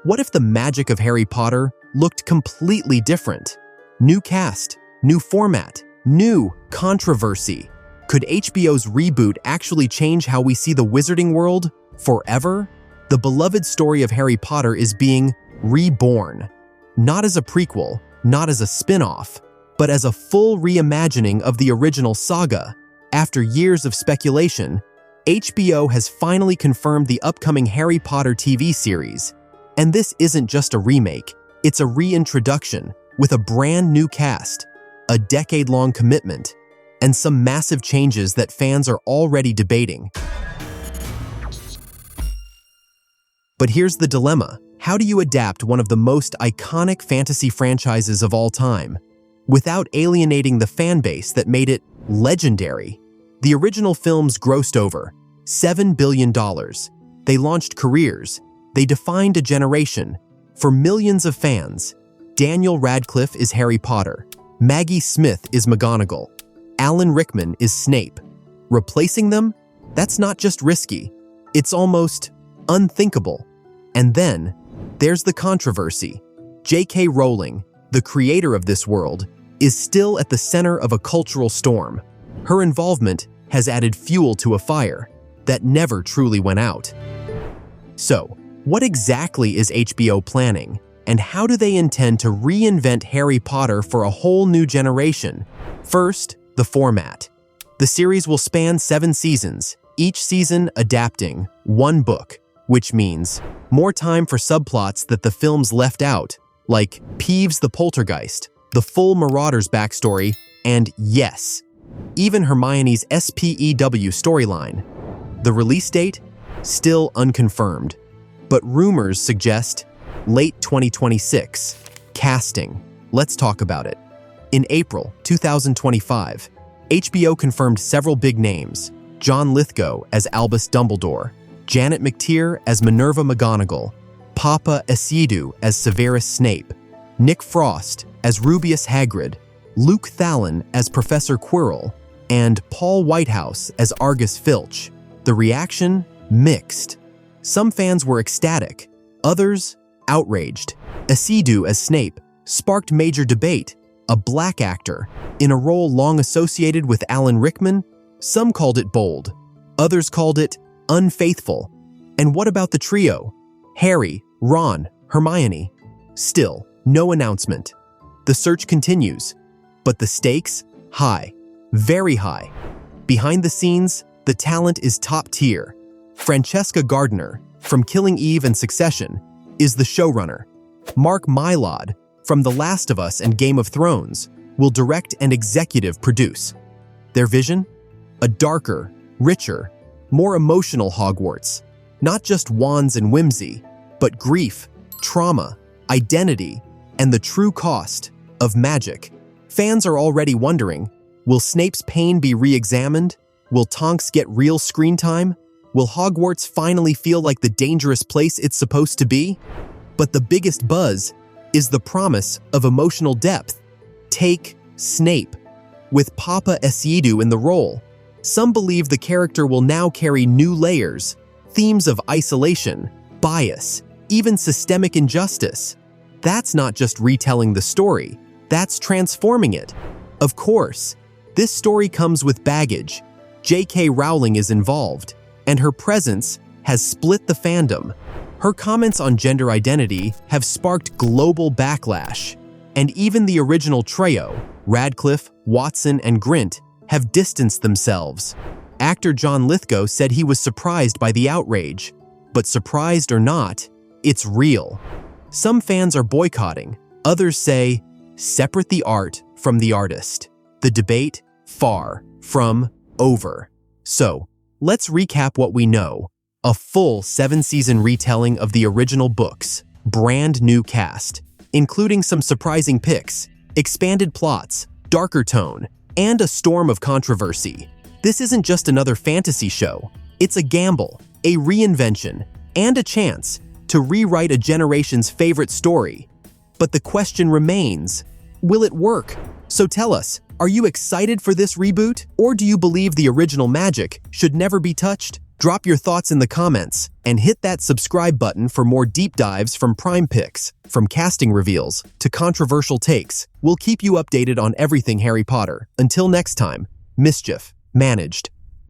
What if the magic of Harry Potter looked completely different? New cast, new format, new controversy. Could HBO's Reboot actually change how we see the wizarding world forever? The beloved story of Harry Potter is being reborn, not as a prequel, not as a spin-off, but as a full reimagining of the original saga. After years of speculation, HBO has finally confirmed the upcoming Harry Potter TV series. And this isn't just a remake, it's a reintroduction with a brand new cast, a decade-long commitment, and some massive changes that fans are already debating. But here's the dilemma. How do you adapt one of the most iconic fantasy franchises of all time without alienating the fan base that made it legendary? The original films grossed over $7 billion. They launched careers. They defined a generation. For millions of fans, Daniel Radcliffe is Harry Potter. Maggie Smith is McGonagall. Alan Rickman is Snape. Replacing them? That's not just risky. It's almost unthinkable. And then, there's the controversy. J.K. Rowling, the creator of this world, is still at the center of a cultural storm. Her involvement has added fuel to a fire that never truly went out. So, what exactly is HBO planning, and how do they intend to reinvent Harry Potter for a whole new generation? First, the format. The series will span 7 seasons, each season adapting one book, which means more time for subplots that the films left out, like Peeves the Poltergeist, the full Marauders backstory, and yes, even Hermione's SPEW storyline. The release date? Still unconfirmed, but rumors suggest late 2026. Casting. Let's talk about it. In April 2025, HBO confirmed several big names: John Lithgow as Albus Dumbledore, Janet McTeer as Minerva McGonagall, Papa Esiedu as Severus Snape, Nick Frost as Rubeus Hagrid, Luke Thalon as Professor Quirrell, and Paul Whitehouse as Argus Filch. The reaction? Mixed. Some fans were ecstatic, others outraged. Esiedu as Snape sparked major debate. A black actor, in a role long associated with Alan Rickman? Some called it bold, others called it unfaithful. And what about the trio? Harry, Ron, Hermione? Still, no announcement. The search continues, but the stakes? High. Very high. Behind the scenes, the talent is top tier. Francesca Gardner, from Killing Eve and Succession, is the showrunner. Mark Mylod, from The Last of Us and Game of Thrones, will direct and executive produce. Their vision? A darker, richer, more emotional Hogwarts. Not just wands and whimsy, but grief, trauma, identity, and the true cost of magic. Fans are already wondering, will Snape's pain be re-examined? Will Tonks get real screen time? Will Hogwarts finally feel like the dangerous place it's supposed to be? But the biggest buzz is the promise of emotional depth. Take Snape. With Papa Esiedu in the role, some believe the character will now carry new layers, themes of isolation, bias, even systemic injustice. That's not just retelling the story, that's transforming it. Of course, this story comes with baggage. J.K. Rowling is involved, and her presence has split the fandom. Her comments on gender identity have sparked global backlash, and even the original trio, Radcliffe, Watson, and Grint, have distanced themselves. Actor John Lithgow said he was surprised by the outrage, but surprised or not, it's real. Some fans are boycotting, others say, separate the art from the artist. The debate, far from over. So, let's recap what we know. A full 7-season retelling of the original books, brand new cast, including some surprising picks, expanded plots, darker tone, and a storm of controversy. This isn't just another fantasy show. It's a gamble, a reinvention, and a chance to rewrite a generation's favorite story. But the question remains, will it work? So tell us, are you excited for this reboot, or do you believe the original magic should never be touched? Drop your thoughts in the comments and hit that subscribe button for more deep dives from Prime Picks. From casting reveals to controversial takes, we'll keep you updated on everything Harry Potter. Until next time, mischief managed.